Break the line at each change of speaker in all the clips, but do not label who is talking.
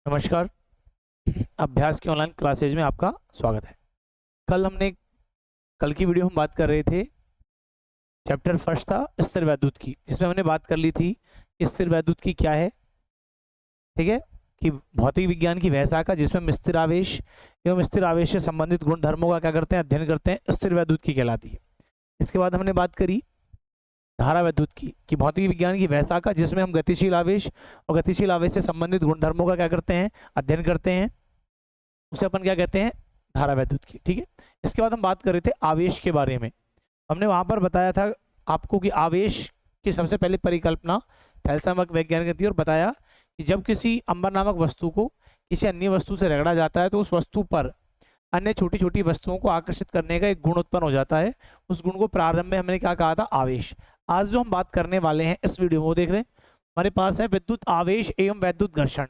नमस्कार। अभ्यास की ऑनलाइन क्लासेज में आपका स्वागत है। कल की वीडियो हम बात कर रहे थे, चैप्टर फर्स्ट था स्थिर वैद्युत की, जिसमें हमने बात कर ली थी स्थिर वैद्युत की क्या है। ठीक है कि भौतिक विज्ञान की वह शाखा जिसमें स्थिर आवेश एवं स्थिर आवेश से संबंधित गुण धर्मों का क्या करते हैं, अध्ययन करते हैं, स्थिर वैद्युत की कहलाती है। इसके बाद हमने बात करी धारा वैद्युत की कि भौतिक विज्ञान की वह शाखा जिसमें हम गतिशील आवेश और गतिशील आवेश से संबंधित गुण धर्मों का क्या करते हैं, अध्ययन करते हैं, उसे अपन क्या कहते हैं, धारा वैद्युत की। ठीक है, इसके बाद हम बात कर रहे थे आवेश के बारे में। हमने वहां पर बताया था आपको कि आवेश की सबसे पहले परिकल्पना थेल्सा नामक वैज्ञानिक ने दी और बताया कि जब किसी अंबर नामक वस्तु को किसी अन्य वस्तु से रगड़ा जाता है तो उस वस्तु पर अन्य छोटी छोटी वस्तुओं को आकर्षित करने का एक गुण उत्पन्न हो जाता है। उस गुण को प्रारंभ में हमने क्या कहा था, आवेश। आज जो हम बात करने वाले हैं इस वीडियो में वो देख रहे हैं, हमारे पास है विद्युत आवेश एवं वैद्युत घर्षण।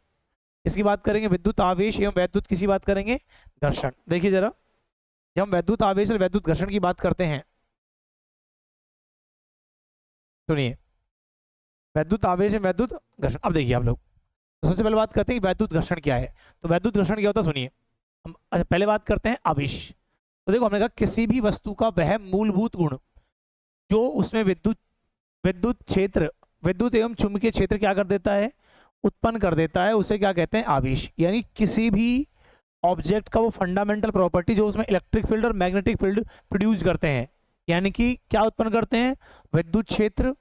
इसकी बात करेंगे, विद्युत आवेश एवं वैद्युत किसी बात करेंगे, घर्षण। देखिए जरा, जब हम वैद्युत आवेश और वैद्युत घर्षण की बात करते हैं, सुनिए, वैद्युत आवेश एवं वैद्युत घर्षण। अब देखिए आप लोग, तो सबसे पहले बात करते हैं कि वैद्युत घर्षण क्या है। तो वैद्युत घर्षण क्या होता है, सुनिए। हम पहले बात करते हैं आवेश। तो देखो, हमने कहा किसी भी वस्तु का वह मूलभूत गुण जो उसमें विद्युत विद्युत क्षेत्र, विद्युत एवं चुंबकीय क्षेत्र क्या कर देता है, उत्पन्न कर देता है, उसे क्या कहते हैं, आवेश। यानी किसी भी ऑब्जेक्ट का वो फंडामेंटल प्रॉपर्टी जो उसमें इलेक्ट्रिक फील्ड और मैग्नेटिक फील्ड प्रोड्यूस करते हैं, यानी कि क्या उत्पन्न करते हैं, विद्युत क्षेत्र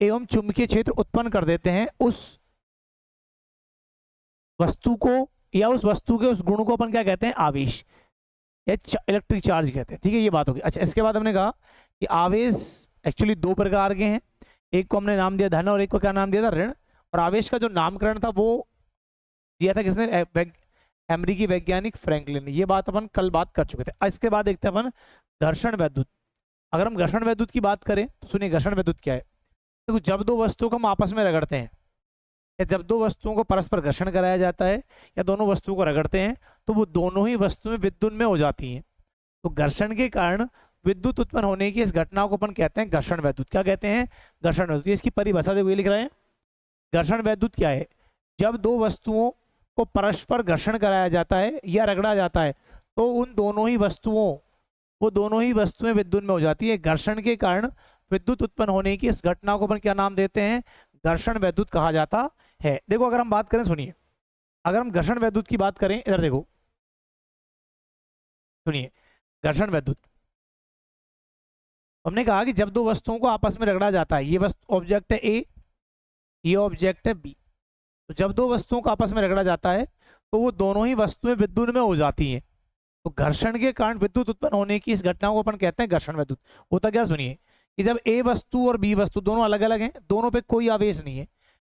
एवं चुंबकीय क्षेत्र उत्पन्न कर देते हैं। उस वस्तु को या उस वस्तु के उस गुण को अपन क्या कहते हैं, आवेश या इलेक्ट्रिक चार्ज कहते हैं। ठीक है, ये बात होगी। अच्छा, इसके बाद हमने कहा कि आवेश एक्चुअली दो प्रकार के हैं। एक को हमने नाम दिया धन और एक को क्या नाम दिया था, ऋण। और आवेश का जो नामकरण था वो दिया था किसने, अमेरिकी वैज्ञानिक फ्रैंकलिन ने। ये बात अपन कल बात कर चुके थे। इसके बाद देखते हैं अपन घर्षण वैद्युत। अगर हम घर्षण वैद्युत की बात करें तो सुनिए, घर्षण वैद्युत क्या है। देखो, जब दो वस्तुओं को हम आपस में रगड़ते हैं या जब दो वस्तुओं को परस्पर घर्षण कराया जाता है या दोनों वस्तुओं को रगड़ते हैं तो वो दोनों ही वस्तुएं विद्युत में हो जाती हैं। तो घर्षण के कारण विद्युत उत्पन्न होने की इस घटना को अपन कहते हैं घर्षण वैद्युत। क्या कहते हैं, घर्षण वैद्युत। इसकी परिभाषा देखो, ये लिख रहे हैं, घर्षण वैद्युत क्या है, जब दो वस्तुओं को परस्पर घर्षण कराया जाता है या रगड़ा जाता है तो उन दोनों ही वस्तुओं, वो दोनों ही वस्तुएं विद्युत में हो जाती है। घर्षण के कारण विद्युत उत्पन्न होने की इस घटना को अपन क्या नाम देते हैं, घर्षण वैद्युत कहा जाता है। देखो, अगर हम बात करें, सुनिए, अगर हम घर्षण वैद्युत की बात करें, इधर देखो, सुनिए, घर्षण वैद्युत हमने कहा कि जब दो वस्तुओं को आपस में रगड़ा जाता है, ये वस्तु ऑब्जेक्ट है ए, ये ऑब्जेक्ट है बी, तो जब दो वस्तुओं को आपस में रगड़ा जाता है तो वो दोनों ही वस्तुएं विद्युत में हो जाती हैं। तो घर्षण के कारण विद्युत उत्पन्न होने की इस घटना को अपन कहते हैं घर्षण वैद्युत। होता क्या, सुनिए, कि जब ए वस्तु और बी वस्तु दोनों अलग अलग हैं, दोनों पे कोई आवेश नहीं है,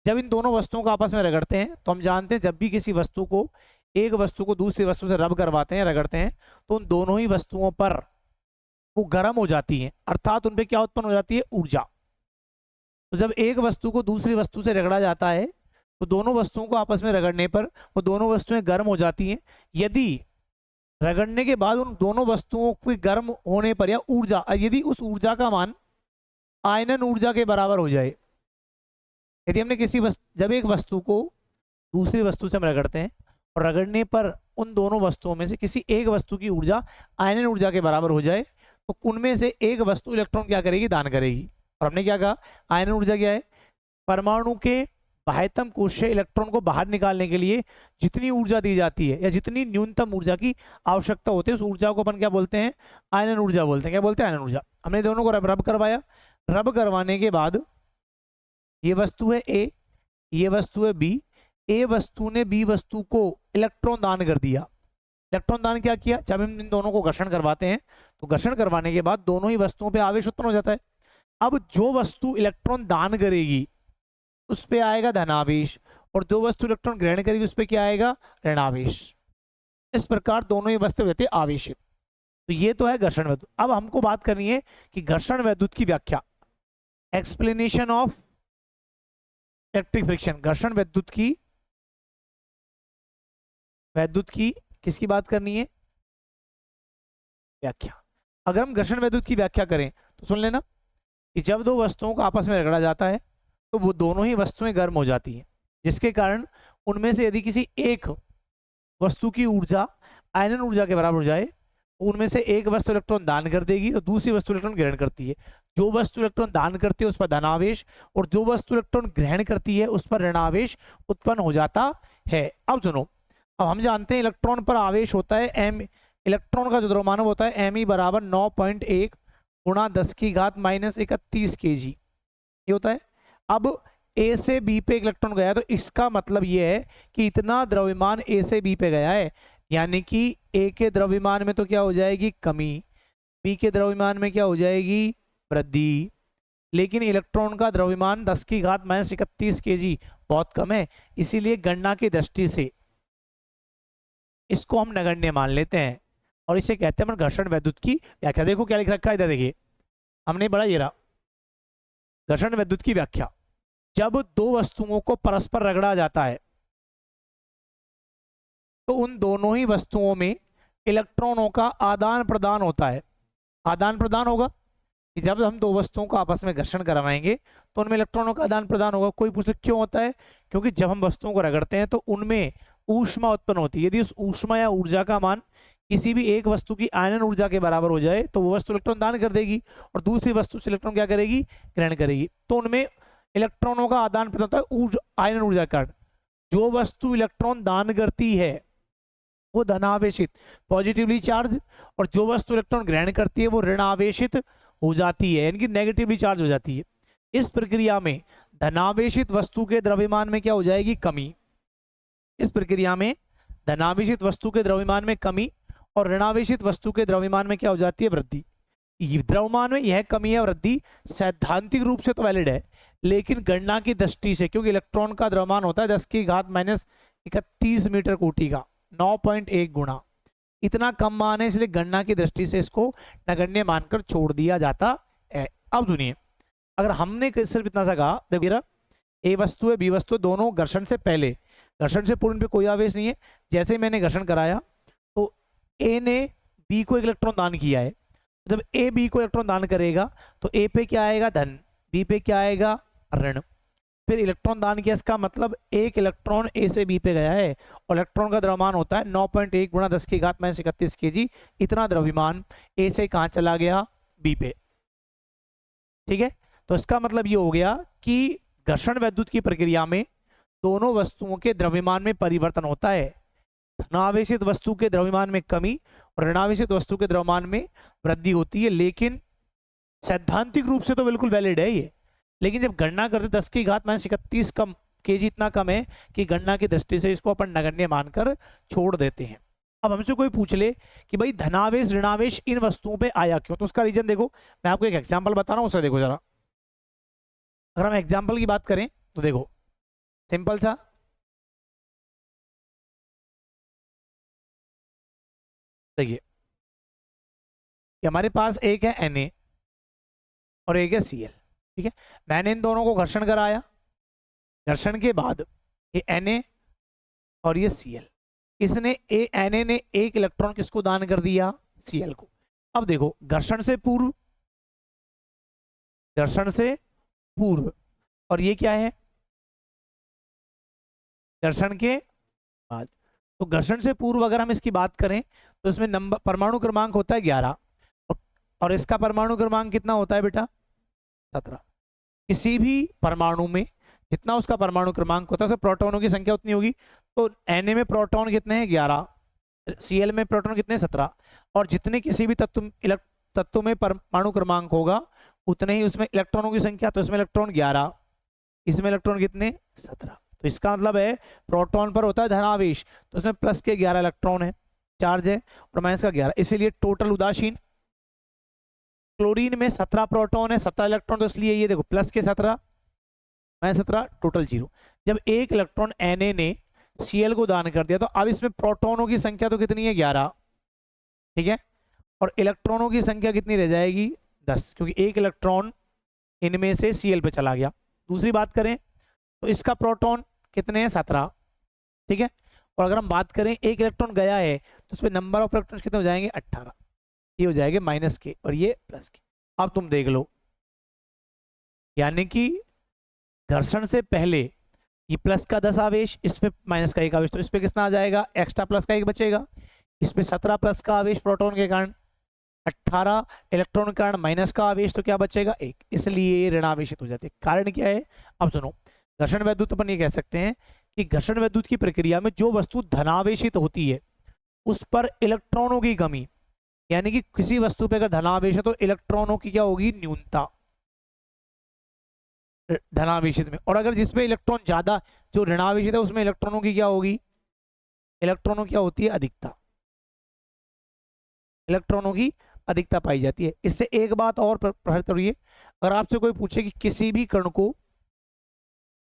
जब इन दोनों वस्तुओं को आपस में रगड़ते हैं तो हम जानते हैं जब भी किसी वस्तु को, एक वस्तु को दूसरी वस्तु से रब करवाते हैं, रगड़ते हैं, तो उन दोनों ही वस्तुओं पर वो गर्म हो जाती हैं, अर्थात उन पे क्या उत्पन्न हो जाती है, ऊर्जा। तो जब एक वस्तु को दूसरी वस्तु से रगड़ा जाता है तो दोनों वस्तुओं को आपस में रगड़ने पर वो दोनों वस्तुएं गर्म हो जाती हैं। यदि रगड़ने के बाद उन दोनों वस्तुओं के गर्म होने पर या ऊर्जा, यदि उस ऊर्जा का मान आयनन ऊर्जा के बराबर हो जाए, यदि हमने जब एक वस्तु को दूसरी वस्तु से हम रगड़ते हैं और रगड़ने पर उन दोनों वस्तुओं में से किसी एक वस्तु की ऊर्जा आयनन ऊर्जा के बराबर हो जाए तो उनमें से एक वस्तु इलेक्ट्रॉन क्या करेगी, दान करेगी। और हमने क्या कहा, आयनन ऊर्जा क्या है, परमाणु के बाह्यतम कोश से इलेक्ट्रॉन को बाहर निकालने के लिए जितनी ऊर्जा दी जाती है या जितनी न्यूनतम ऊर्जा की आवश्यकता होती है, उस ऊर्जा को अपन क्या बोलते हैं, आयनन ऊर्जा बोलते हैं। क्या बोलते हैं, आयनन ऊर्जा। हमने दोनों को रब करवाया, रब करवाने के बाद ये वस्तु है ए, ये वस्तु है बी, ए वस्तु ने बी वस्तु को इलेक्ट्रॉन दान कर दिया। इलेक्ट्रॉन दान क्या किया, जब हम इन दोनों को घर्षण करवाते हैं तो घर्षण करवाने के बाद दोनों ही वस्तुओं पे आवेश उत्पन्न हो जाता है। अब जो वस्तु इलेक्ट्रॉन दान करेगी उस पे आएगा धनावेश और जो वस्तु इलेक्ट्रॉन ग्रहण करेगी उस पे क्या आएगा, ऋणावेश। इस प्रकार दोनों ही वस्तु रहते आवेशित। तो ये तो है घर्षण वैद्युत। अब हमको बात करनी है कि घर्षण वैद्युत की व्याख्या, एक्सप्लेनेशन ऑफ इलेक्ट्रिक फ्रिक्शन। घर्षण वैद्युत की किसकी बात करनी है, व्याख्या। अगर हम घर्षण वैद्युत की व्याख्या करें तो सुन लेना कि जब दो वस्तुओं को आपस में रगड़ा जाता है तो वो दोनों ही वस्तुएं गर्म हो जाती हैं, जिसके कारण उनमें से यदि किसी एक वस्तु की ऊर्जा आयनन ऊर्जा के बराबर हो जाए, उनमें से एक वस्तु इलेक्ट्रॉन दान कर देगी तो दूसरी वस्तु इलेक्ट्रॉन ग्रहण करती है। जो वस्तु इलेक्ट्रॉन दान करती है उस पर धनावेश और जो वस्तु इलेक्ट्रॉन ग्रहण करती है उस पर ऋणावेश उत्पन्न हो जाता है। अब सुनो, अब हम जानते हैं इलेक्ट्रॉन पर आवेश होता है एम, इलेक्ट्रॉन का जो द्रव्यमान होता है एम ई बराबर 9.1 गुणा 10⁻31 kg ये होता है। अब ए से बी पे इलेक्ट्रॉन गया तो इसका मतलब ये है कि इतना द्रव्यमान ए से बी पे गया है, यानी कि ए के द्रव्यमान में तो क्या हो जाएगी कमी, बी के द्रव्यमान में क्या हो जाएगी वृद्धि। लेकिन इलेक्ट्रॉन का द्रव्यमान 10⁻31 kg बहुत कम है, इसीलिए गणना की दृष्टि से इसको हम नगण्य मान लेते हैं और इसे कहते हैं घर्षण वैद्युत की व्याख्या। देखो क्या लिख रखा है इधर, देखिए हमने बड़ा ये रहा घर्षण वैद्युत की व्याख्या। जब दो वस्तुओं को परस्पर रगड़ा जाता है तो उन दोनों ही वस्तुओं में इलेक्ट्रॉनों का आदान प्रदान होता है। आदान प्रदान होगा कि जब हम दो वस्तुओं को आपस में घर्षण करवाएंगे तो उनमें इलेक्ट्रॉनों का आदान प्रदान होगा। कोई पूछे क्यों होता है? क्योंकि जब हम वस्तुओं को रगड़ते हैं तो उनमें ऊष्मा उत्पन्न होती है। यदि उस ऊष्मा या ऊर्जा का मान किसी भी एक वस्तु की आयनन ऊर्जा के बराबर हो जाए तो वो वस्तु इलेक्ट्रॉन दान कर देगी और दूसरी वस्तु से इलेक्ट्रॉन क्या करेगी ग्रहण करेगी। तो उनमें इलेक्ट्रॉनों का आदान प्रदान होता है आयनन ऊर्जा का। जो वस्तु इलेक्ट्रॉन दान करती है वो धनावेशित पॉजिटिवली चार्ज और जो वस्तु इलेक्ट्रॉन ग्रहण करती है वो ऋणावेशित हो जाती है, यानी कि नेगेटिवली चार्ज हो जाती है। इस प्रक्रिया में धनावेशित वस्तु के द्रव्यमान में क्या हो जाएगी कमी। इस प्रक्रिया में धनावेशित वस्तु के द्रव्यमान में कमी और ऋणावेशित वस्तु के द्रव्यमान में क्या हो जाती है वृद्धि। द्रव्यमान में यह कमी या वृद्धि सैद्धांतिक रूप से तो वैलिड है, लेकिन गणना की दृष्टि से क्योंकि इलेक्ट्रॉन का द्रव्यमान होता है 10⁻31 मीटर कोटि का 9.1 गुणा, इतना कम मान है, इसलिए गणना की दृष्टि से इसको नगण्य मानकर छोड़ दिया जाता है। अब सुनिए, अगर हमने सिर्फ इतना सा कहा, देखिए ए वस्तु है बी वस्तु है, दोनों घर्षण से पहले, घर्षण से पूर्व पे कोई आवेश नहीं है। जैसे मैंने घर्षण कराया तो ए ने बी को इलेक्ट्रॉन दान किया है, जब ए बी को इलेक्ट्रॉन दान करेगा तो ए पे क्या आएगा धन, बी पे क्या आएगा ऋण। फिर इलेक्ट्रॉन दान किया, इसका मतलब एक इलेक्ट्रॉन ए से बी पे गया है और इलेक्ट्रॉन का द्रव्यमान होता है 9.1 गुणा 10⁻31 kg। इतना द्रव्यमान ए से कहां चला गया बी पे, ठीक है। तो इसका मतलब ये हो गया कि घर्षण वैद्युत की प्रक्रिया में दोनों वस्तुओं के द्रव्यमान में परिवर्तन होता है। धनावेशित वस्तु के द्रव्यमान में कमी और ऋणावेशित वस्तु के द्रव्यमान में वृद्धि होती है। लेकिन सैद्धांतिक रूप से तो बिल्कुल वैलिड है ये, लेकिन जब गणना करते 10⁻31 कम kg इतना कम है कि गणना की दृष्टि से इसको अपन नगण्य मानकर छोड़ देते हैं। अब हमसे कोई पूछ ले कि भाई धनावेश ऋणावेश इन वस्तुओं पे आया क्यों, तो उसका रीजन देखो, मैं आपको एक एग्जांपल बता रहा हूं, उसे देखो जरा। अगर हम एग्जांपल की बात करें तो देखो सिंपल सा, देखिए कि हमारे पास एक है Na और एक है Cl, ठीक है। मैंने इन दोनों को घर्षण कराया, घर्षण के बाद ये Na और ये Cl, इसने Na ने एक इलेक्ट्रॉन किसको दान कर दिया Cl को। अब देखो घर्षण से पूर्व, घर्षण से पूर्व, और ये क्या है घर्षण के बाद। तो घर्षण से पूर्व अगर हम इसकी बात करें तो इसमें नंबर परमाणु क्रमांक होता है 11 और इसका परमाणु क्रमांक कितना होता है बेटा 17। किसी भी परमाणु में जितना उसका परमाणु क्रमांक होता है उसमें प्रोटॉनों की संख्या उतनी होगी। तो Na में प्रोटॉन कितने हैं 11, Cl में प्रोटॉन कितने 17, और जितने किसी भी तत्व में परमाणु क्रमांक होगा उतने ही उसमें इलेक्ट्रॉनों की संख्या। तो इसमें इलेक्ट्रॉन 11, इसमें इलेक्ट्रॉन कितने 17। तो इसका मतलब है प्रोटॉन पर होता है धनावेश, तो उसमें प्लस के 11 इलेक्ट्रॉन है, चार्ज है, और माइनस का 11, इसीलिए टोटल उदासीन। क्लोरीन में 17 प्रोटॉन है 17 इलेक्ट्रॉन, तो इसलिए ये देखो प्लस के 17 माइनस 17 टोटल 0। जब एक इलेक्ट्रॉन Na ने Cl को दान कर दिया तो अब इसमें प्रोटॉनों की संख्या तो कितनी है 11, ठीक है, और इलेक्ट्रॉनों की संख्या कितनी रह जाएगी 10, क्योंकि एक इलेक्ट्रॉन इनमें से Cl पे चला गया। दूसरी बात करें तो इसका प्रोटॉन कितने हैं 17, ठीक है, और अगर हम बात करें एक इलेक्ट्रॉन गया है तो उसमें नंबर ऑफ इलेक्ट्रॉन कितने हो जाएंगे 18, ये हो जाएंगे माइनस के और ये प्लस के। अब तुम देख लो, यानी कि घर्षण से पहले ये प्लस का 10 आवेश, इस पे माइनस का 1 आवेश, तो इस पे कितना आ जाएगा, एक्स्ट्रा प्लस का 1 बचेगा। इस पे 17 प्लस का आवेश प्रोटॉन के कारण, 18 इलेक्ट्रॉन के कारण माइनस का आवेश, तो क्या बचेगा 1, इसलिए ऋणावेशित हो जाते हैं। कारण क्या है, अब सुनो, घर्षण वैद्युत अपन ये कह सकते हैं कि घर्षण वैद्युत की प्रक्रिया में जो वस्तु धनावेशित होती है उस पर इलेक्ट्रॉनों की कमी, यानी कि किसी वस्तु पे अगर धनावेश है तो इलेक्ट्रॉनों की क्या होगी, न्यूनता धनावेशित में, और अगर जिसमें इलेक्ट्रॉन ज्यादा, जो ऋणावेशित है उसमें इलेक्ट्रॉनों की क्या होगी, इलेक्ट्रॉनों क्या होती है, अधिकता, इलेक्ट्रॉनों की अधिकता पाई जाती है। इससे एक बात और प्रहत रही है, अगर आपसे कोई पूछे कि किसी भी कण को,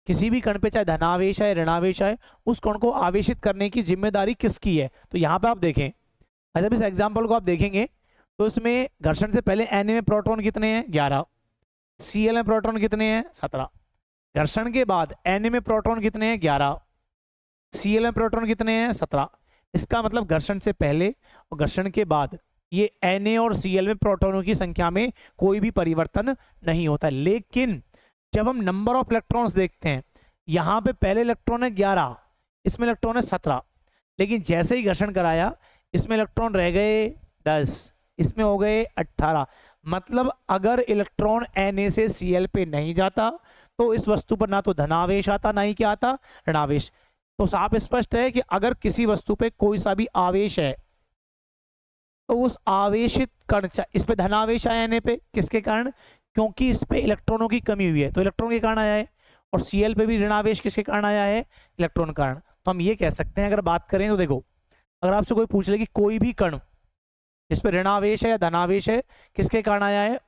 किसी भी कण पे चाहे धनावेश है ऋणावेश है, उस कण को आवेशित करने की जिम्मेदारी किसकी है, तो यहाँ पे आप देखें, जब इस एग्जाम्पल को आप देखेंगे तो इसमें घर्षण से पहले Na में प्रोटॉन कितने हैं, 11, Cl में प्रोटॉन कितने हैं, 17, घर्षण के बाद Na में प्रोटॉन कितने हैं, 11, Cl में प्रोटॉन कितने हैं, 17। इसका मतलब घर्षण से पहले और घर्षण के बाद ये Na और Cl में प्रोटॉनों की संख्या में कोई भी परिवर्तन नहीं होता। लेकिन जब हम नंबर ऑफ इलेक्ट्रॉन्स देखते हैं, यहाँ पे पहले इलेक्ट्रॉन है 11, इसमें इलेक्ट्रॉन है 17, लेकिन जैसे ही घर्षण कराया इसमें इलेक्ट्रॉन रह गए 10, इसमें हो गए 18। मतलब अगर इलेक्ट्रॉन Na से Cl पे नहीं जाता तो इस वस्तु पर ना तो धनावेश आता, ना ही क्या आता, ऋणावेश। तो साफ स्पष्ट है कि अगर किसी वस्तु पे कोई सा भी आवेश है तो उस आवेशित कण, इस पे धनावेश आया Na पे, किसके कारण, क्योंकि इस पे इलेक्ट्रॉनों की कमी हुई है तो इलेक्ट्रॉन के कारण आया है, और Cl पे भी ऋणावेश किसके कारण आया है, इलेक्ट्रॉन कारण। तो हम ये कह सकते हैं, अगर बात करें तो देखो, अगर आपसे कोई पूछ ले कि कोई भी कण जिस पे ऋणावेश है या धनावेश है किसके कारण आया है,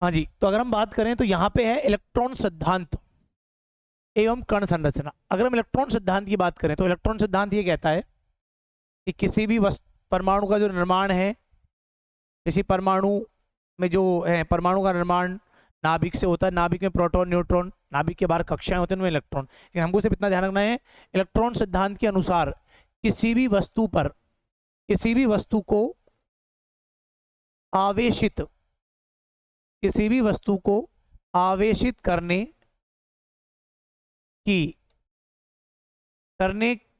हाँ जी, तो अगर हम बात करें तो यहाँ पे है इलेक्ट्रॉन सिद्धांत एवं कण संरचना। अगर हम इलेक्ट्रॉन सिद्धांत की बात करें तो इलेक्ट्रॉन सिद्धांत ये कहता है कि किसी भी परमाणु का जो निर्माण है, किसी परमाणु में जो है, परमाणु का निर्माण नाभिक से होता है, नाभिक में प्रोटॉन न्यूट्रॉन, नाभिक के बाहर कक्षाएं होते हैं उनमें इलेक्ट्रॉन। लेकिन हमको सिर्फ इतना ध्यान रखना है, इलेक्ट्रॉन सिद्धांत के अनुसार किसी भी वस्तु पर, किसी भी वस्तु को आवेशित, किसी भी वस्तु को आवेशित करने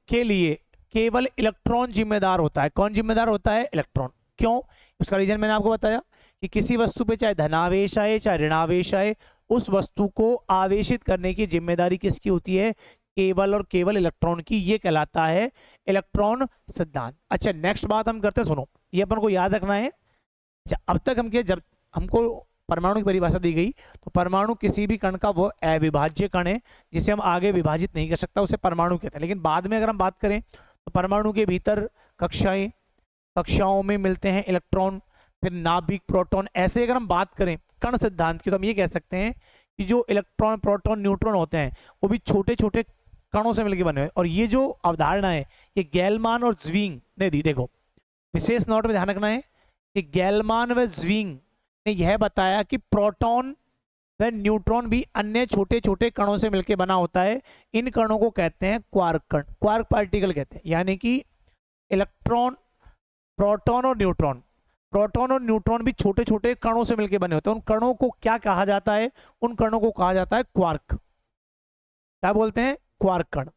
के लिए केवल इलेक्ट्रॉन जिम्मेदार होता है। कौन जिम्मेदार होता है, इलेक्ट्रॉन। क्यों, उसका रीजन मैंने आपको बताया कि किसी वस्तु पे चाहे धनावेश आए चाहे ऋणावेश आए, उस वस्तु को आवेशित करने की जिम्मेदारी किसकी होती है, केवल और केवल इलेक्ट्रॉन की। ये कहलाता है इलेक्ट्रॉन सिद्धांत। अच्छा, नेक्स्ट बात हम करते हैं, सुनो, ये अपन को याद रखना है। अच्छा, अब तक हम जब हमको परमाणु की परिभाषा दी गई तो परमाणु किसी भी कण का वो अविभाज्य कण है जिसे हम आगे विभाजित नहीं कर सकता, उसे परमाणु कहते हैं। लेकिन बाद में अगर हम बात करें तो परमाणु के भीतर कक्षाएं, कक्षाओं में मिलते हैं इलेक्ट्रॉन, फिर नाभिक, प्रोटॉन। ऐसे अगर हम बात करें कण सिद्धांत की तो हम ये कह सकते हैं कि जो इलेक्ट्रॉन, प्रोटॉन, न्यूट्रॉन होते हैं वो भी छोटे छोटे कणों से मिलकर बने हुए। और ये जो अवधारणा है ये गैलमान और ज़्विंग ने दी। देखो, विशेष नोट में ध्यान रखना है कि गैलमान व ज़्विंग ने यह बताया कि प्रोटॉन व न्यूट्रॉन भी अन्य छोटे छोटे कणों से मिलकर बना होता है। इन कणों को कहते हैं क्वार्क कण, क्वार्क पार्टिकल कहते हैं। यानी कि इलेक्ट्रॉन, प्रोटॉन और न्यूट्रॉन, प्रोटॉन और न्यूट्रॉन भी छोटे छोटे कणों से मिलकर बने होते हैं। उन कणों को क्या कहा जाता है, उन कणों को कहा जाता है क्वार्क। क्या बोलते हैं, क्वार्क कण।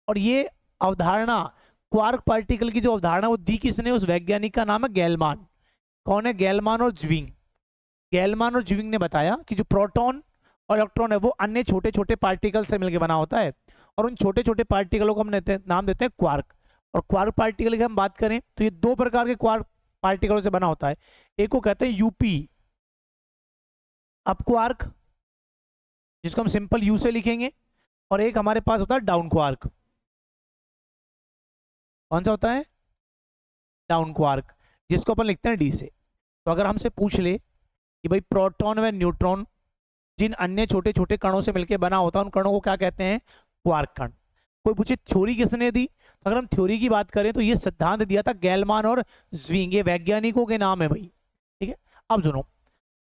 और ये अवधारणा, क्वार्क पार्टिकल की जो अवधारणा वो दी किसने, उस वैज्ञानिक का नाम है गैलमान। कौन है, गैलमान और ज़्विंग। गैलमान और ज़्विंग ने बताया कि जो प्रोटॉन और इलेक्ट्रॉन है वो अन्य छोटे छोटे पार्टिकल से मिलकर बना होता है, और उन छोटे छोटे पार्टिकलों को हम नाम देते हैं क्वार्क। और क्वार्क पार्टिकल की हम बात करें तो ये दो प्रकार के क्वार्क पार्टिकलों से बना होता है। एक को कहते हैं यूपी, अप क्वार्क, जिसको हम सिंपल यू से लिखेंगे, और एक हमारे पास होता है डाउन क्वार्क। कौन सा होता है, डाउन क्वार्क, जिसको अपन लिखते हैं डी से। तो अगर हमसे पूछ ले कि भाई प्रोटॉन व न्यूट्रॉन जिन अन्य छोटे छोटे कणों से मिलकर बना होता है उन कणों को क्या कहते हैं, क्वार्क कण। कोई पूछे थ्योरी किसने दी, तो अगर हम थ्योरी की बात करें तो ये सिद्धांत दिया था गैलमान और ज़्विंग, ये वैज्ञानिकों के नाम है भाई। ठीक है, अब सुनो,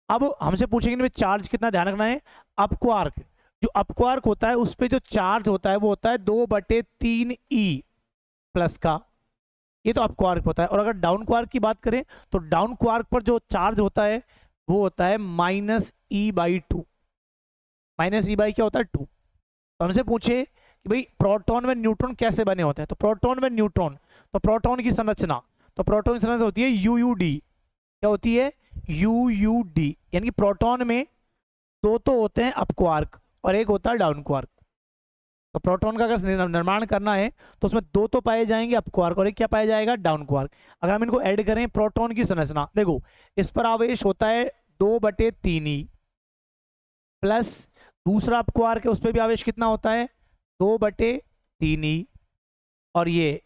अब हमसे पूछेंगे चार्ज कितना, ध्यान रखना है। अपक्वार्क, जो अपक्वार्क होता है उस पर जो चार्ज होता है वो होता है 2/3 E प्लस का, ये तो अप क्वार्क होता है। और अगर डाउन क्वार्क की बात करें तो डाउन क्वार्क पर जो चार्ज होता है वो होता है -e/2। -e/ क्या होता है 2। तो हमसे पूछे कि भाई प्रोटॉन व न्यूट्रॉन कैसे बने होते हैं, तो प्रोटॉन व न्यूट्रॉन, तो प्रोटॉन की संरचना, तो प्रोटॉन की संरचना होती है यूयूडी। क्या होती है? यूयूडी। यानी कि प्रोटॉन में दो तो होते हैं अप क्वार्क और एक होता है डाउन क्वार्क। तो प्रोटॉन का अगर निर्माण करना है तो उसमें दो तो पाए जाएंगे अप क्वार्क और एक क्या पाया जाएगा? Down quark. अगर हम इनको ऐड करें, प्रोटॉन की संरचना देखो, इस पर आवेश होता है 2/3 प्लस दूसरा अप क्वार्क है, उस पर भी आवेश कितना होता है? 2/3। और ये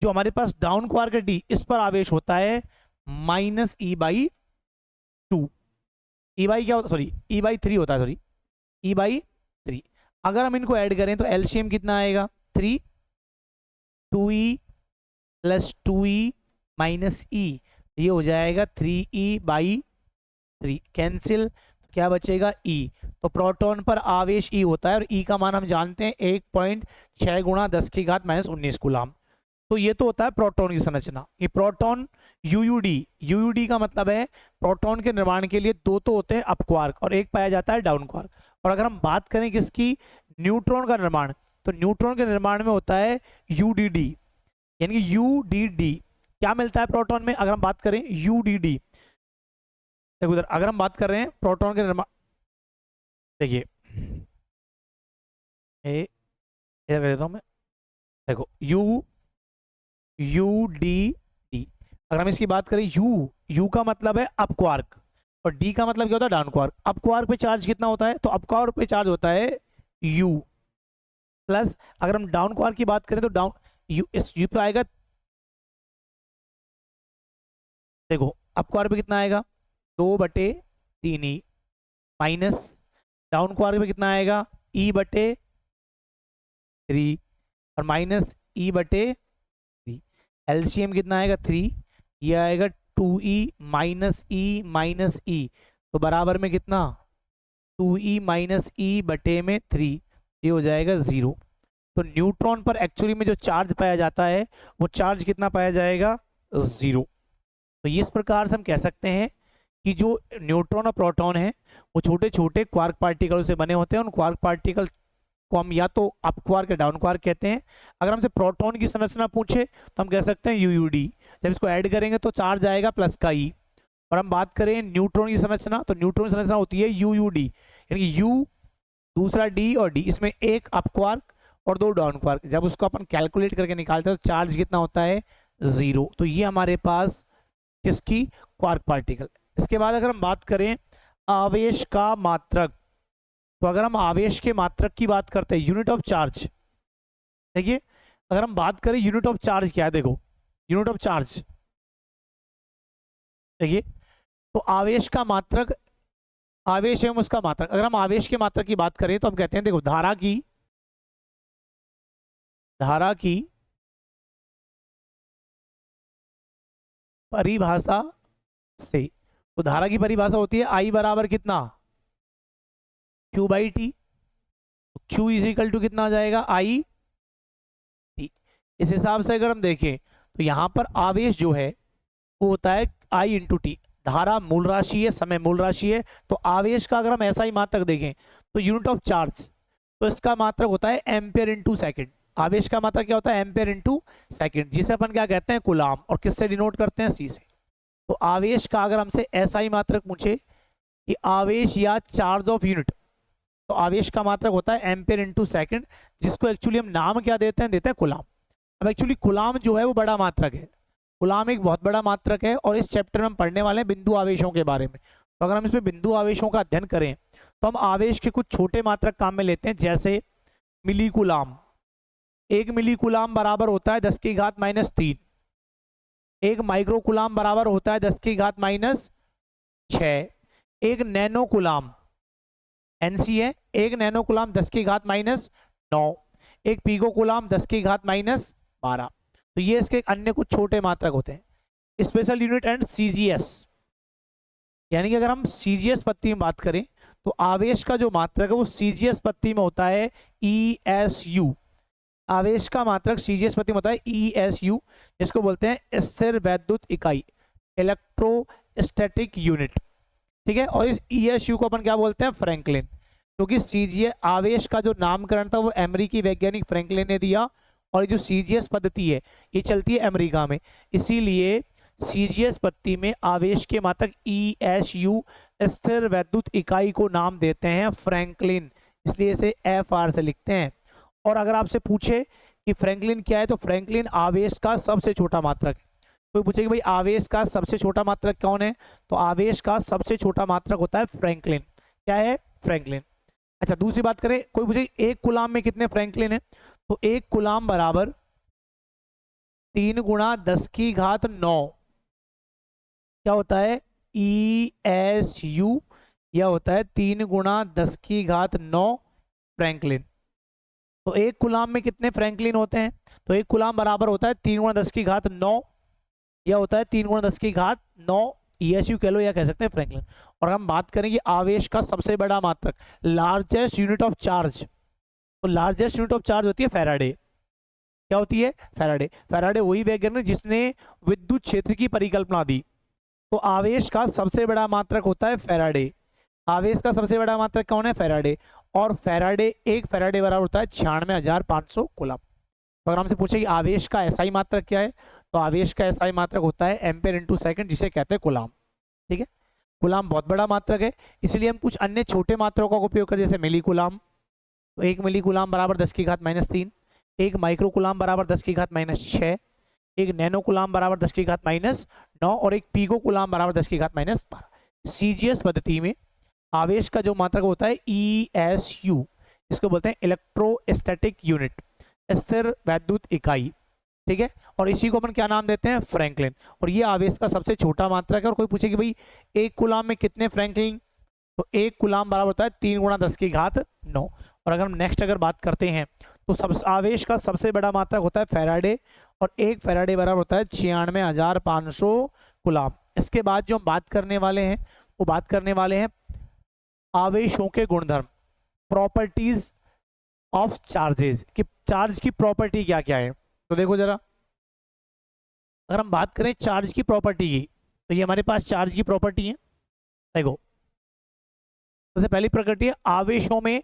जो हमारे पास डाउन क्वार्क है डी, इस पर आवेश होता है -e/2। e/, क्या होता है? सॉरी, e/3 होता है, सॉरी, e/3। अगर हम इनको ऐड करें तो एलसीएम कितना आएगा? 3, 2e + 2e - e, ये हो जाएगा 3e/3। कैंसिल, तो क्या बचेगा? e। तो प्रोटॉन पर आवेश e होता है और e का मान हम जानते हैं 1.6 × 10⁻19 कूलाम। तो ये तो होता है प्रोटॉन की संरचना। ये प्रोटॉन यूयूडी, यूयूडी का मतलब है प्रोटॉन के निर्माण के लिए दो तो होते हैं अप क्वार्क और एक पाया जाता है डाउन क्वार्क। और अगर हम बात करें किसकी? न्यूट्रॉन का निर्माण, तो न्यूट्रॉन के निर्माण में होता है यूडीडी। यानी कि यूडीडी क्या मिलता है प्रोटॉन में? अगर हम बात करें यूडीडी, देखो उधर अगर हम बात कर रहे हैं प्रोटॉन के निर्माण, देखिए इधर कर देता हूं मैं, देखो यू डी डी। अगर हम इसकी बात करें, यू का मतलब है अप क्वार्क और डी का मतलब क्या होता है? Down quark. अप क्वार्क पे चार्ज कितना होता है? तो अप क्वार्क पे चार्ज होता है यू प्लस, अगर हम डाउन क्वार्क की बात करें तो डाउन यू, इस यू पे आएगा, देखो अप क्वार्क पे कितना आएगा? 2/3 माइनस डाउन क्वार्क पे कितना आएगा? e/3 और माइनस e/3। एलसीएम कितना आएगा? 3। ये आएगा 2e - e तो बराबर में कितना? 2e - e/3। ये हो जाएगा 0। तो न्यूट्रॉन पर एक्चुअली में जो चार्ज पाया जाता है वो चार्ज कितना पाया जाएगा? 0। तो इस प्रकार से हम कह सकते हैं कि जो न्यूट्रॉन और प्रोटॉन है वो छोटे छोटे क्वार्क पार्टिकल से बने होते हैं। उन क्वार्क पार्टिकल को हम या तो अप क्वार्क या डाउन क्वार्क कहते हैं। अगर हमसे प्रोटॉन की संरचना पूछे तो हम कह सकते हैं यूयूडी। जब इसको ऐड करेंगे तो चार्ज आएगा प्लस का ई। और हम बात करें न्यूट्रॉन की संरचना, तो न्यूट्रॉन की संरचना होती है यूयूडी, यानी कि यू, दूसरा डी और डी, इसमें एक अप क्वार्क और दो डाउन क्वार्क। जब उसको अपन कैलकुलेट करके निकालते हैं तो चार्ज कितना होता है? 0। तो ये हमारे पास किसकी? Quark particle. इसके बाद अगर हम बात करें आवेश का मात्रक, तो अगर हम आवेश के मात्रक की बात करते हैं, यूनिट ऑफ चार्ज, देखिए अगर हम बात करें यूनिट ऑफ चार्ज क्या है, देखो यूनिट ऑफ चार्ज देखिए, तो आवेश का मात्रक, आवेश एवं उसका मात्रक। अगर हम आवेश के मात्रक की बात करें तो हम कहते हैं, देखो धारा की परिभाषा से, तो धारा की परिभाषा होती है I बराबर कितना? Q/T। Q = कितना आ जाएगा? I T। इस हिसाब से अगर हम देखें तो यहां पर आवेश जो है वो होता है I × T। धारा मूल राशि है, समय मूल राशि है। तो आवेश का अगर हम ऐसा ही मात्रक देखें तो यूनिट ऑफ चार्ज, तो इसका मात्रक होता है एम्पियर × सेकंड। आवेश का मात्रक क्या होता है? एम्पियर × सेकंड, जिसे अपन क्या कहते हैं? कूलाम। और किससे डिनोट करते हैं? C से। तो आवेश का अगर हमसे ऐसा ही मात्रक पूछे कि आवेश या चार्ज ऑफ यूनिट, तो आवेश का मात्रक होता है एम्पियर × सेकंड, जिसको एक्चुअली हम नाम क्या देते हैं? देते हैं कूलाम। अब एक्चुअली कूलाम जो है वो बड़ा मात्रक है, कूलाम एक बहुत बड़ा मात्रक है। और इस चैप्टर में हम पढ़ने वाले हैं बिंदु आवेशों के बारे में। तो अगर हम इसमें बिंदु आवेशों का अध्ययन करें तो हम आवेश के कुछ छोटे मात्रक काम में लेते हैं, जैसे मिली कूलाम। 1 मिली कूलाम बराबर होता है 10⁻³ 1 माइक्रो कूलाम बराबर होता है 10⁻6। 1 नैनो कूलाम NC है, 1 नैनो कूलाम 10⁻9। 1 pico coulomb 10⁻12। तो ये इसके अन्य कुछ छोटे मात्रक होते हैं। स्पेशल यूनिट एंड CGS, यानी कि अगर हम CGS पत्ती में बात करें तो आवेश का जो मात्रक है वो CGS पत्ती में होता है ESU। आवेश का मात्रक सीजीएस प्रति होता है ESU, जिसको बोलते हैं स्थिर वैद्युत इकाई, इलेक्ट्रोस्टैटिक यूनिट। ठीक है, और इस ESU को अपन क्या बोलते हैं, फ्रैंकलिन, क्योंकि सीजीएस आवेश का जो नामकरण था वो अमेरिकी वैज्ञानिक फ्रैंकलिन ने दिया, और जो सीजीएस पद्धति है ये चलती है अमेरिका में, इसीलिए सीजीएस पद्धति में आवेश के मात्रक ESU स्थिर वैद्युत इकाई को नाम देते हैं फ्रैंकलिन, इसलिए इसे FR से लिखते हैं। और अगर आपसे पूछे कि फ्रैंकलिन क्या है, तो फ्रैंकलिन आवेश का सबसे छोटा मात्रक है। कोई पूछे कि भाई आवेश का सबसे छोटा मात्रक कौन है, तो आवेश का सबसे छोटा मात्रक होता है फ्रैंकलिन। क्या है, फ्रैंकलिन। अच्छा, दूसरी बात करें, कोई पूछे एक कूलाम में कितने फ्रैंकलिन है, तो एक कूलाम बराबर 3 × 10⁹ क्या होता है, ESU, यह होता है 3 × 10⁹ फ्रैंकलिन। तो एक कूलाम में कितने फ्रैंकलिन होते हैं, तो एक कूलाम बराबर होता है 3 × 10⁹, यह होता है 3 × 10⁹ ESU कह लो या कह सकते हैं फ्रैंकलिन। और हम बात करेंगे आवेश का सबसे बड़ा मात्रक, लार्जेस्ट यूनिट ऑफ चार्ज, तो लार्जेस्ट यूनिट ऑफ चार्ज होती है फैराडे। क्या होती है, फैराडे। फैराडे वही वैज्ञानिक जिसने विद्युत क्षेत्र की परिकल्पना दी। तो आवेश का सबसे बड़ा मात्रक होता है फैराडे। आवेश का सबसे बड़ा मात्रक कौन है, फैराडे। और फैराडे, एक फैराडे बराबर होता है 96,500 कूलम। तो अगर हमसे पूछे कि आवेश का एसआई मात्रक क्या है, तो आवेश का एसआई मात्रक होता है एम्पेयर/सेकंड, जिसे कहते हैं कूलम। ठीक है, कूलम बहुत बड़ा मात्रक है, इसलिए हम कुछ अन्य छोटे मात्रकों का उपयोग करें, जैसे मिली कूलम। तो 1 मिली कूलम बराबर 10⁻³ 1 माइक्रो कूलम बराबर 10⁻⁶, एक नैनो कूलम बराबर 10⁻⁹ और एक पीको कूलम बराबर 10⁻⁻12। सीजीएस पद्धति में आवेश का जो मात्रक होता है ESU, इसको बोलते हैं इलेक्ट्रोस्टैटिक यूनिट, स्थिर वैद्युत इकाई। ठीक है, और इसी को अपन क्या नाम देते हैं, फ्रैंकलिन। और ये आवेश का सबसे छोटा मात्रक है। और कोई पूछे कि भाई एक कूलम में कितने फ्रैंकलिन, तो एक कूलम बराबर होता है 3 × 10⁹ और अगर हम नेक्स्ट अगर बात करते हैं, तो सब आवेश का सबसे बड़ा मात्रक होता है फैराडे, और एक फैराडे बराबर होता है 96,500 कूलम। इसके बाद जो हम बात करने वाले हैं, वो बात करने वाले हैं आवेशों के गुणधर्म, प्रॉपर्टीज ऑफ चार्जेस, कि चार्ज की प्रॉपर्टी क्या क्या है। तो देखो जरा, अगर हम बात करें चार्ज की प्रॉपर्टी की, तो ये हमारे पास चार्ज की प्रॉपर्टी है। देखो, सबसे पहली प्रॉपर्टी है आवेशों में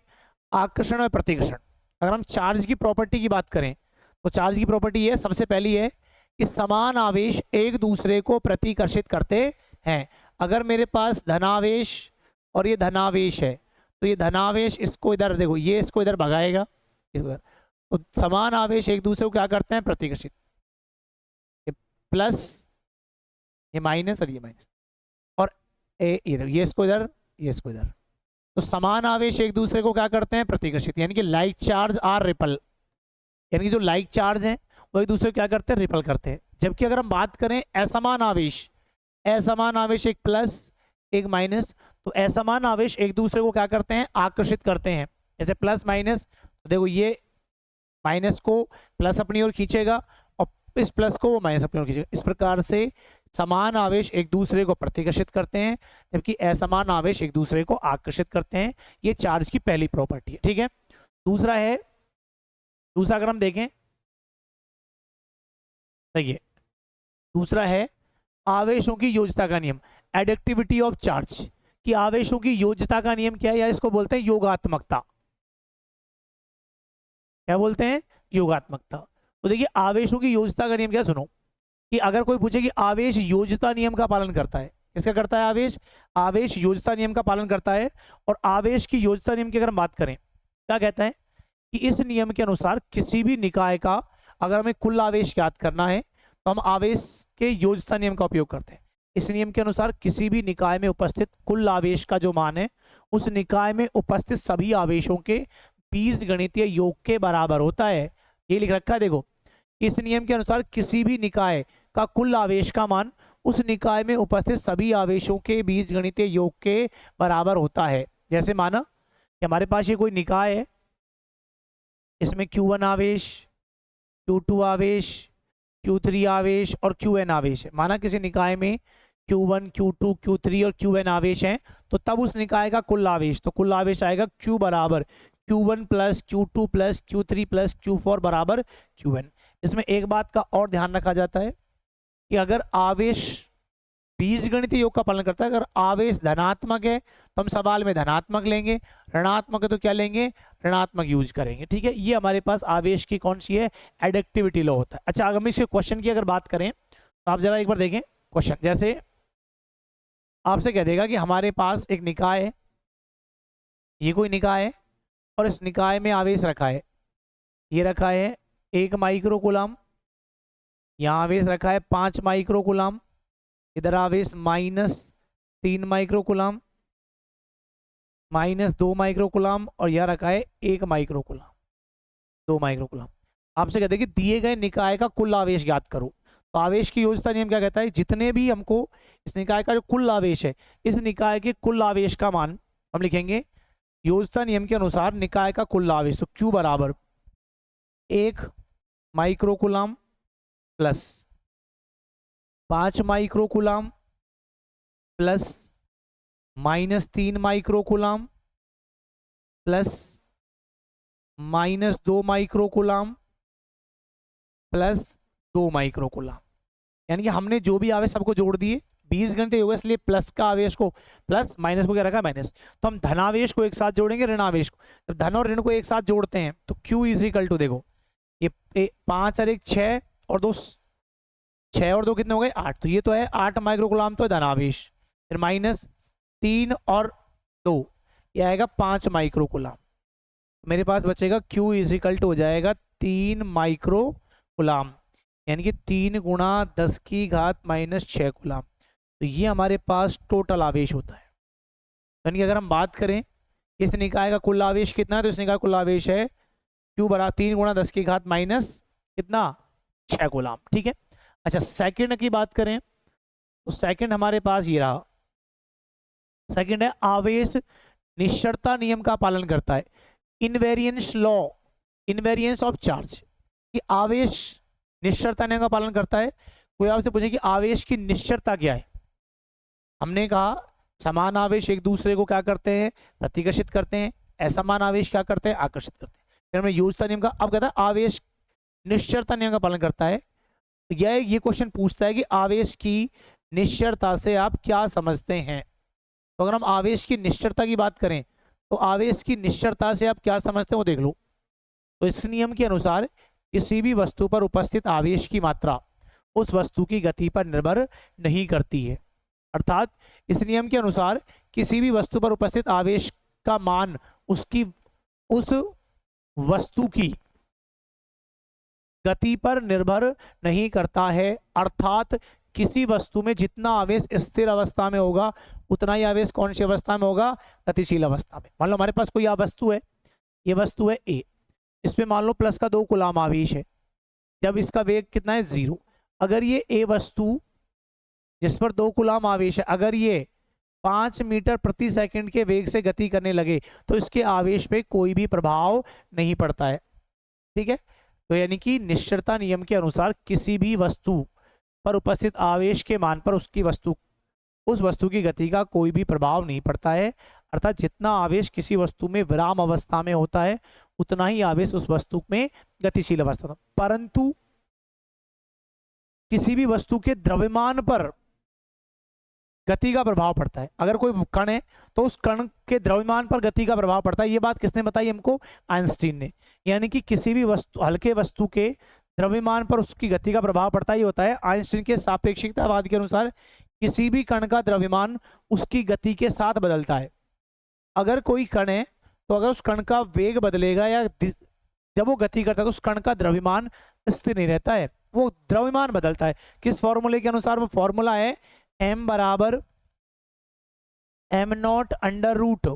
आकर्षण और प्रतिकर्षण। अगर हम चार्ज की प्रॉपर्टी की बात करें, तो चार्ज की प्रॉपर्टी है, सबसे पहली है कि समान आवेश एक दूसरे को प्रतिकर्षित करते हैं। अगर मेरे पास धनावेश और ये धनावेश है, तो ये धनावेश इसको इधर, देखो ये इसको इधर भगाएगा, इसको इधर, तो समान आवेश एक दूसरे को क्या करते हैं, प्रतिकर्षित। ये प्लस, ये माइनस और ये माइनस, और इधर ये इसको इधर, ये इसको इधर, तो समान आवेश एक दूसरे को क्या करते हैं, प्रतिकर्षित। यानी कि लाइक चार्ज आर रिपल, यानी कि जो लाइक चार्ज हैं वो एक दूसरे को क्या करते हैं, रिपल करते हैं। जबकि अगर हम बात करें असमान आवेश, असमान आवेश एक प्लस एक माइनस, तो असमान आवेश एक दूसरे को क्या करते हैं, आकर्षित करते हैं। जैसे प्लस माइनस, तो देखो ये माइनस को प्लस अपनी ओर खींचेगा और इस प्लस को वो माइनस अपनी ओर खींचेगा। इस प्रकार से समान आवेश एक दूसरे को प्रतिकर्षित करते हैं, जबकि असमान आवेश एक दूसरे को आकर्षित करते हैं। ये चार्ज की पहली प्रॉपर्टी है। ठीक है, दूसरा है, दूसरा अगर हम देखें, देखिए दूसरा है आवेशों की योज्यता का नियम, एडिक्टिविटी ऑफ चार्ज, कि आवेशों की योज्यता का नियम क्या है, या इसको बोलते हैं योगात्मकता। क्या बोलते हैं, योगात्मकता। तो देखिए आवेशों की योज्यता का नियम क्या, सुनो, कि अगर कोई पूछे कि आवेश योज्यता नियम का पालन करता है, किसका करता है, आवेश, आवेश योज्यता नियम का पालन करता है। और आवेश की योज्यता नियम की अगर हम बात करें, क्या कहता है कि इस नियम के अनुसार किसी भी निकाय का अगर हमें कुल आवेश ज्ञात करना है, तो हम आवेश के योज्यता नियम का उपयोग करते हैं। इस नियम के अनुसार किसी भी निकाय में उपस्थित कुल आवेश का जो मान है, उस निकाय में उपस्थित सभी आवेशों के बीजगणितीय योग के बराबर होता है। ये लिख रखा है, देखो, इस नियम के अनुसार किसी भी निकाय का कुल आवेश का मान उस निकाय में उपस्थित सभी आवेशों के बीजगणितीय योग के बराबर होता है। जैसे माना कि हमारे पास ये कोई निकाय है, इसमें Q1 आवेश, Q2 आवेश, Q3 आवेश और Qn आवेश है। माना किसी निकाय में Q1, Q2, Q3 और Qn आवेश हैं, तो तब उस निकाय का कुल आवेश, तो कुल आवेश आएगा Q बराबर Q1 plus Q2 plus Q3 plus Q4 बराबर Qn। इसमें एक बात का और ध्यान रखा जाता है कि अगर आवेश बीजगणितीय योग का पालन करता है, अगर आवेश धनात्मक है तो हम सवाल में धनात्मक लेंगे, ऋणात्मक है तो क्या लेंगे, ऋणात्मक यूज करेंगे। ठीक है, ये हमारे पास आवेश की कौन सी है, एडक्टिविटी लॉ होता है। अच्छा, अगर हम इसके क्वेश्चन की अगर बात करें तो आप जरा एक बार देखें क्वेश्चन। जैसे आपसे कह देगा कि हमारे पास एक निकाय है, ये कोई निकाय है और इस निकाय में आवेश रखा है, ये रखा है 1 माइक्रो कूलम, यहाँ आवेश रखा है 5 माइक्रो कूलम, इधर आवेश -3 माइक्रो कूलम, -2 माइक्रो कूलम, और यह रखा है 1 माइक्रो कूलम, 2 माइक्रो कूलम। आपसे कहते हैं कि दिए गए निकाय का कुल आवेश ज्ञात करो। तो आवेश की योज्यता नियम क्या कहता है, जितने भी हमको इस निकाय का जो कुल आवेश है, इस निकाय के कुल आवेश का मान हम लिखेंगे योज्यता नियम के अनुसार निकाय का कुल आवेश। तो Q बराबर 1 micro coulomb plus 5 micro coulomb plus -3 micro coulomb plus -2 micro coulomb plus 2 micro coulomb. यानी कि हमने जो भी आवेश सबको जोड़ दिए, बीजगणितीय योग है इसलिए प्लस का आवेश को प्लस, माइनस को क्या रखा माइनस। तो हम धनावेश को एक साथ जोड़ेंगे ऋणावेश को। जब धन और ऋण को एक साथ जोड़ते हैं तो Q इज इक्वल टू, देखो ये 5 और 1 6 और 2 6 और 2 कितने हो गए 8, तो ये तो है 8 माइक्रो कूलम तो है धनावेश, फिर -3 और 2 ये आएगा 5 माइक्रो कूलम। मेरे पास बचेगा Q इज इक्वल टू हो जाएगा 3 माइक्रो कूलम, यानी कि 3 गुणा 10 की घात -6 कूलम। तो ये हमारे पास टोटल आवेश होता है। यानी कि अगर हम बात करें इस निकाय का कुल आवेश कितना है, तो इस निकाय का कुल आवेश है Q बराबर 3 गुणा 10 की घात माइनस कितना 6 कूलम। ठीक है। अच्छा, सेकंड की बात करें तो सेकंड हमारे पास ये रहा, सेकंड है आवेश निश्चरता नियम का पालन करता है, invariance law, invariance of charge. कि आवेश निश्चरता नियम का पालन करता है। कोई आपसे पूछे कि आवेश की निश्चरता क्या है, हमने कहा समान आवेश एक दूसरे को क्या करते हैं, प्रतिकर्षित करते हैं, असमान आवेश क्या करते हैं, आकर्षित करते हैं। फिर हमने योज्यता नियम का, अब कहता है आवेश निश्चरता नियम का पालन करता है। ये क्वेश्चन पूछता है कि आवेश की निश्चरता से आप क्या समझते हैं। तो अगर हम आवेश की निश्चरता की बात करें तो आवेश की निश्चरता से आप क्या समझते हैं वो देख लो। तो इस नियम के अनुसार किसी भी वस्तु पर उपस्थित आवेश की मात्रा उस वस्तु की गति पर निर्भर नहीं करती है। अर्थात इस नियम के अनुसार किसी भी वस्तु पर उपस्थित आवेश का मान उसकी उस वस्तु की गति पर निर्भर नहीं करता है। अर्थात किसी वस्तु में जितना आवेश स्थिर अवस्था में होगा उतना ही आवेश कौन सी अवस्था में होगा, गतिशील अवस्था में। मान लो हमारे पास कोई वस्तु है, ये वस्तु है A, इस पे मान लो प्लस का 2 कूलम आवेश है, जब इसका वेग कितना है 0। अगर ये A वस्तु जिस पर 2 कूलम आवेश है, अगर ये 5 मीटर प्रति सेकंड के वेग से गति करने लगे तो इसके आवेश पे कोई भी प्रभाव नहीं पड़ता है। ठीक है। तो यानी कि निश्चरता नियम के अनुसार किसी भी वस्तु पर उपस्थित आवेश के मान पर उस वस्तु की गति का कोई भी प्रभाव नहीं पड़ता है। अर्थात जितना आवेश किसी वस्तु में विराम अवस्था में होता है उतना ही आवेश उस वस्तु में गतिशील अवस्था में। परंतु किसी भी वस्तु के द्रव्यमान पर गति का प्रभाव पड़ता है। अगर कोई कण है तो उस कण के द्रव्यमान पर गति का प्रभाव पड़ता है। ये बात किसने बताई हमको, आइंस्टीन ने। यानी कि किसी भी वस्तु, हल्के वस्तु के द्रव्यमान पर उसकी गति का प्रभाव पड़ता ही होता है। आइंस्टीन के सापेक्षिकतावाद के अनुसार किसी भी कण का द्रव्यमान उसकी गति के साथ बदलता है। अगर कोई कण है तो अगर उस कण का वेग बदलेगा या जब वो गति करता है तो उस कण का द्रव्यमान स्थिर नहीं रहता है, वो द्रव्यमान बदलता है। किस फॉर्मूले के अनुसार, वो फॉर्मूला है m बराबर m0 under root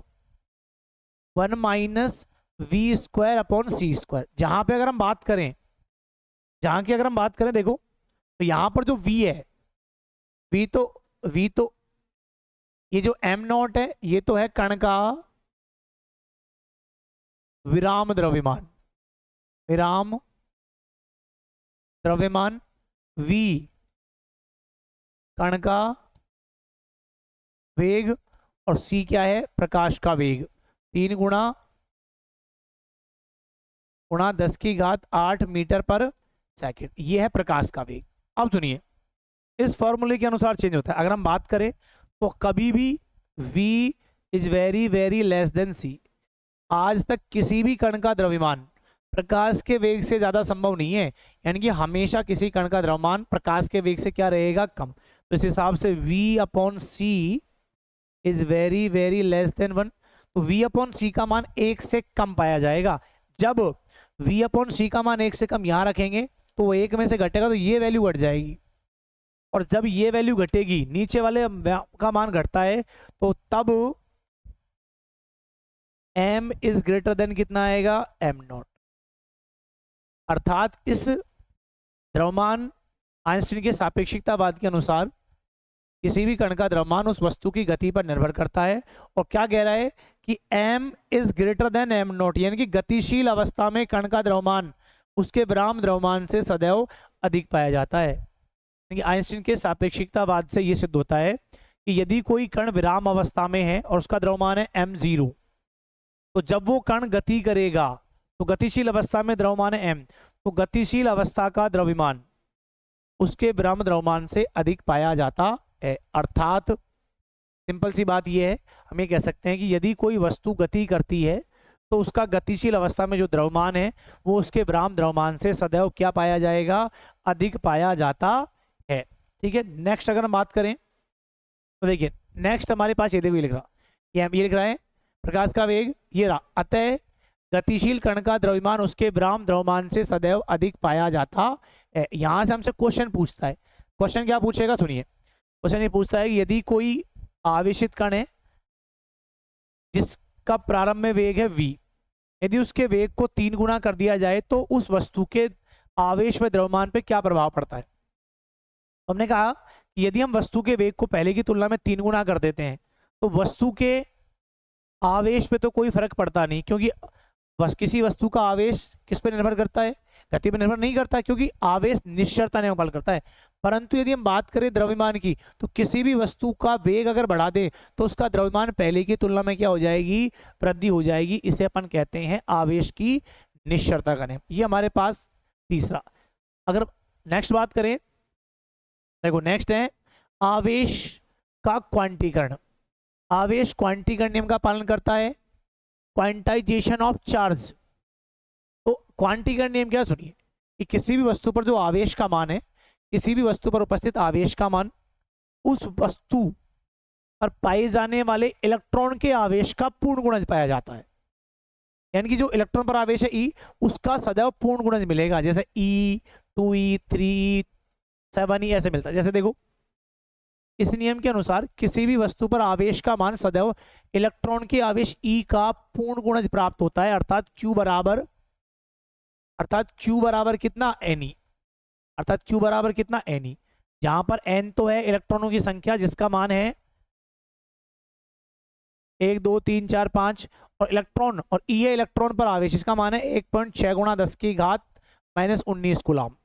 1 minus v square upon c square. जहां पे अगर हम बात करें, जहां की अगर हम बात करें देखो तो यहां पर जो v है, v तो ये जो m0 है ये तो है कण का विराम द्रव्यमान, विराम द्रव्यमान, v कण का वेग और c क्या है, प्रकाश का वेग। 3 गुणा गुणा 10 की घात 8 मीटर पर सेकंड, ये है प्रकाश का वेग। अब सुनिए, इस फॉर्मूले के अनुसार चेंज होता है। अगर हम बात करें तो कभी भी v is very very less than c, आज तक किसी भी कण का द्रव्यमान प्रकाश के वेग से ज्यादा संभव नहीं है, यानी कि हमेशा किसी कण का द्रव्यमान प्रकाश के वेग से क्या रहेगा, कम। तो इस हिसाब से v/c is very very less than 1, तो v/c का मान 1 से कम पाया जाएगा। जब v/c का मान 1 से कम यहां रखेंगे तो वो 1 में से घटेगा, तो ये वैल्यू घट जाएगी, और जब ये वैल्यू घटेगी, नीचे वाले का मान घटता है, तो तब m इज ग्रेटर देन कितना आएगा, m0। अर्थात इस द्रव्यमान आइंस्टीन के सापेक्षिकतावाद के अनुसार किसी भी कण का द्रव्यमान उस वस्तु की गति पर निर्भर करता है, और क्या कह रहा है कि m is greater than m0, यानी कि गतिशील अवस्था में कण का द्रव्यमान उसके विराम द्रव्यमान से सदैव अधिक पाया जाता है। यानी कि आइंस्टीन के सापेक्षिकतावाद से यह सिद्ध होता है कि यदि कोई कण विराम अवस्था में है और उसका द्रव्यमान है m0, तो जब वो कण गति करेगा, तो गतिशील अवस्था में द्रव्यमान है m, तो गतिशील अवस्था का द्रव्यमान उसके विराम द्रव्यमान से अधिक पाया जाता है। अर्थात सिंपल सी बात यह है, हम ये कह सकते हैं कि यदि कोई वस्तु गति करती है तो उसका गतिशील अवस्था में जो द्रव्यमान है वो उसके विराम द्रव्यमान से सदैव क्या पाया जाएगा, अधिक पाया जाता है। ठीक है, नेक्स्ट अगर हम बात करें तो देखिए, नेक्स्ट हमारे पास ये देखो, ये लिख रहा, ये लिख रहा है प्रकाश का वेग, ये रहा, अतः गतिशील कण का द्रव्यमान उसके विराम द्रव्यमान से सदैव अधिक पाया जाता है। यहां से हमसे क्वेश्चन पूछता है, क्वेश्चन क्या पूछेगा सुनिए, क्वेश्चन ये पूछता है कि यदि कोई आवेशित कण है जिसका प्रारंभ में वेग है v, यदि उसके वेग को 3 गुना कर दिया जाए तो उस वस्तु के आवेश व द्रव्यमान पे क्या प्रभाव पड़ता है। हमने कहा कि यदि हम वस्तु के वेग को पहले की तुलना में 3 गुना कर देते हैं तो वस्तु के आवेश पे तो कोई फर्क पड़ता नहीं, क्योंकि बस किसी वस्तु का आवेश किस पे निर्भर करता है, गति पे निर्भर नहीं करता, क्योंकि आवेश निश्चरता निर्भर करता है। परंतु यदि हम बात करें द्रव्यमान की, तो किसी भी वस्तु का वेग अगर बढ़ा दे तो उसका द्रव्यमान पहले की तुलना में क्या हो जाएगी, वृद्धि हो जाएगी। इसे अपन कहते हैं आवेश की निश्चरता का नियम। ये हमारे पास तीसरा। अगर नेक्स्ट बात करें, देखो नेक्स्ट है आवेश का क्वांटीकरण। आवेश क्वांटीकरण नियम का पालन करता है, क्वांटाइजेशन ऑफ चार्ज। तो क्वांटीकरण नियम क्या, सुनिए कि किसी भी वस्तु पर जो आवेश का मान है, किसी भी वस्तु पर उपस्थित आवेश का मान उस वस्तु पर पाए जाने वाले इलेक्ट्रॉन के आवेश का पूर्ण गुणज पाया जाता है। यानी कि जो इलेक्ट्रॉन पर आवेश है E, उसका सदैव पूर्ण गुणज मिलेगा, जैसे E, 2E, 3E, 7E ऐसे मिलता है। जैसे देखो, इस नियम के अनुसार किसी भी वस्तु पर आवेश का मान सदैव इलेक्ट्रॉन के आवेश E का पूर्ण गुणज प्राप्त होता है, अर्थात Q बराबर कितना Ne, अर्थात Q बराबर कितना Ne, जहां पर N तो है इलेक्ट्रॉनों की संख्या जिसका मान है 1 2 3 4 5, और इलेक्ट्रॉन और E है इलेक्ट्रॉन पर आवेश, इसका मान है 1.6 गुणा 10 की घात -19 कूलम।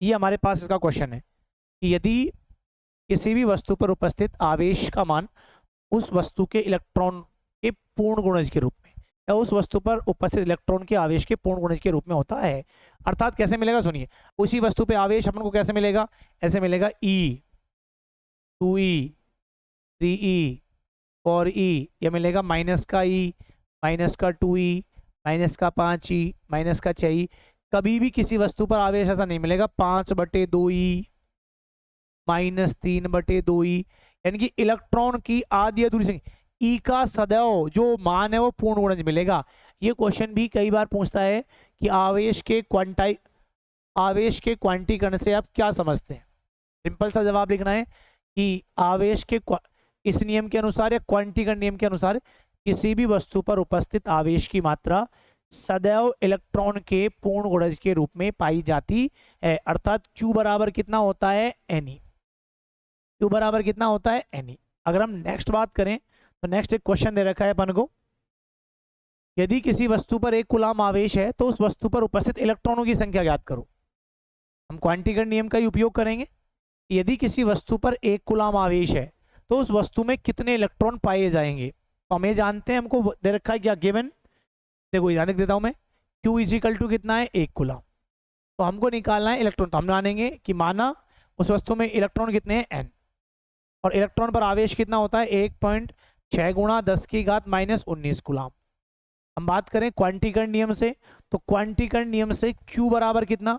ये हमारे पास इसका क्वेश्चन है कि यदि किसी भी वस्तु पर उपस्थित आवेश का मान उस वस्तु के इलेक्ट्रॉन के पूर्ण गुणज के रूप में या उस वस्तु पर उपस्थित इलेक्ट्रॉन के आवेश के पूर्ण गुणज के रूप में होता है, अर्थात कैसे मिलेगा सुनिए, उसी वस्तु पे आवेश अपन को कैसे मिलेगा, ऐसे मिलेगा E, 2E, 3E, 4E, यह मिलेगा माइनस का E, माइनस का 2E, माइनस का 5E, माइनस का 6E। कभी भी किसी वस्तु पर आवेश ऐसा नहीं मिलेगा 5/2E, -3/2E, यानी कि इलेक्ट्रॉन की आधी अधूरी संख्या E का सदैव जो मान है वो पूर्ण गुणज मिलेगा। ये क्वेश्चन भी कई बार पूछता है कि आवेश के क्वांटीकरण से आप क्या समझते हैं। सिंपल सा जवाब लिखना है कि आवेश के इस नियम के अनुसार या क्वांटीकरण नियम के अनुसार किसी भी वस्तु पर उपस्थित आवेश की मात्रा सदैव इलेक्ट्रॉन के पूर्ण गुणज के रूप में पाई जाती है, अर्थात Q बराबर कितना होता है Ne, Q बराबर कितना होता है Ne। अगर हम नेक्स्ट बात करें तो नेक्स्ट एक क्वेश्चन दे रखा है अपन को, यदि किसी वस्तु पर 1 कूलम आवेश है तो उस वस्तु पर उपस्थित इलेक्ट्रॉनों की संख्या ज्ञात करो। हम क्वांटीकरण नियम का ही उपयोग करेंगे। यदि किसी वस्तु पर 1 कूलम आवेश है तो उस वस्तु में कितने इलेक्ट्रॉन पाए जाएंगे। तो हम ये जानते हैं, हमको दे रखा है क्या गिवन, देखो ध्यान देता हूं मैं Q इजिकल टू कितना है 1 कूलम। तो हमको निकालना है इलेक्ट्रॉन, तो हम मानेंगे कि माना उस वस्तु में इलेक्ट्रॉन कितने हैं n, और इलेक्ट्रॉन पर आवेश कितना होता है 1.6 गुणा 10 की घात -19 कूलम। हम बात करें क्वांटीकरण नियम से, तो क्वांटीकरण नियम से Q बराबर कितना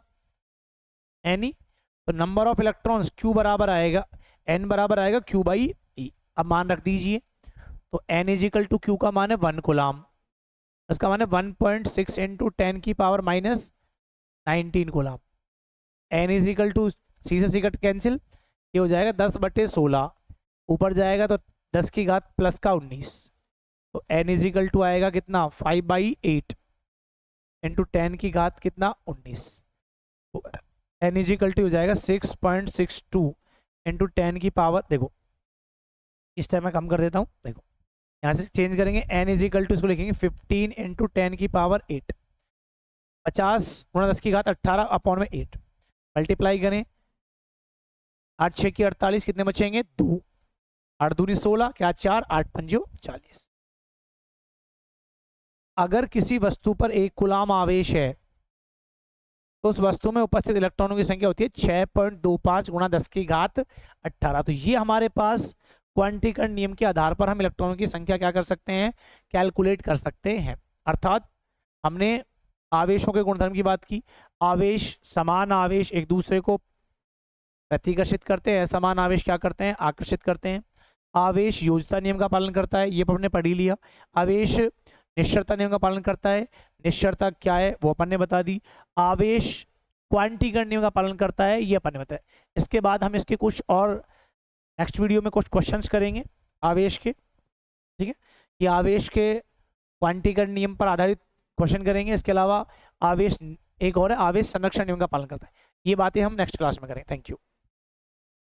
n ही, तो नंबर ऑफ इलेक्ट्रॉन्स Q बराबर आएगा n बराबर आएगा Q बाई E। अब मान रख दीजिए, तो n इजिकल टू Q का मान है 1 कूलम, उसका मान है 1.6 इंटू 10 की power -19 coulomb. n equal to C से सिकट कैंसिल, ये हो जाएगा 10/16, ऊपर जाएगा तो 10 की घात प्लस का 19, तो n इजिकल टू आएगा कितना 5/8 इंटू 10 की घात कितना 19, तो n इजिकल टू हो जाएगा 6.62 इंटू 10 की पावर, देखो इस टाइम मैं कम कर देता हूँ, देखो यहाँ से चेंज करेंगे, n इजिकल टू इसको लिखेंगे 15 इंटू 10 की पावर 8, 50 गुणा 10 की घात 18 अपॉन में 8, मल्टीप्लाई करें 8 6 की 48, कितने बचेंगे 2, 8 दूनी 16, क्या 4, 8 पंजो 40। अगर किसी वस्तु पर 1 कूलम आवेश है तो उस वस्तु में उपस्थित इलेक्ट्रॉनों की संख्या होती है 6.25 गुणा 10 की घात 18। तो ये हमारे पास क्वांटीकरण नियम के आधार पर हम इलेक्ट्रॉनों की संख्या क्या कर सकते हैं, कैलकुलेट कर सकते हैं। अर्थात हमने आवेशों के गुणधर्म की बात की, आवेश समान आवेश एक दूसरे को प्रतिकर्षित करते हैं, समान आवेश क्या करते हैं आकर्षित करते हैं। आवेश योज्यता नियम का पालन करता है, ये हमने पढ़ ही लिया। आवेश निश्चरता नियम का पालन करता है, निश्चरता क्या है वो अपन ने बता दी। आवेश क्वांटीकरण नियम का पालन करता है, ये अपन ने बताया। इसके बाद हम इसके कुछ और नेक्स्ट वीडियो में कुछ क्वेश्चंस करेंगे आवेश के, ठीक है, कि आवेश के क्वांटीकरण नियम पर आधारित क्वेश्चन करेंगे। इसके अलावा आवेश एक और है, आवेश संरक्षण नियम का पालन करता है। ये बातें हम नेक्स्ट क्लास में करेंगे। Thank you.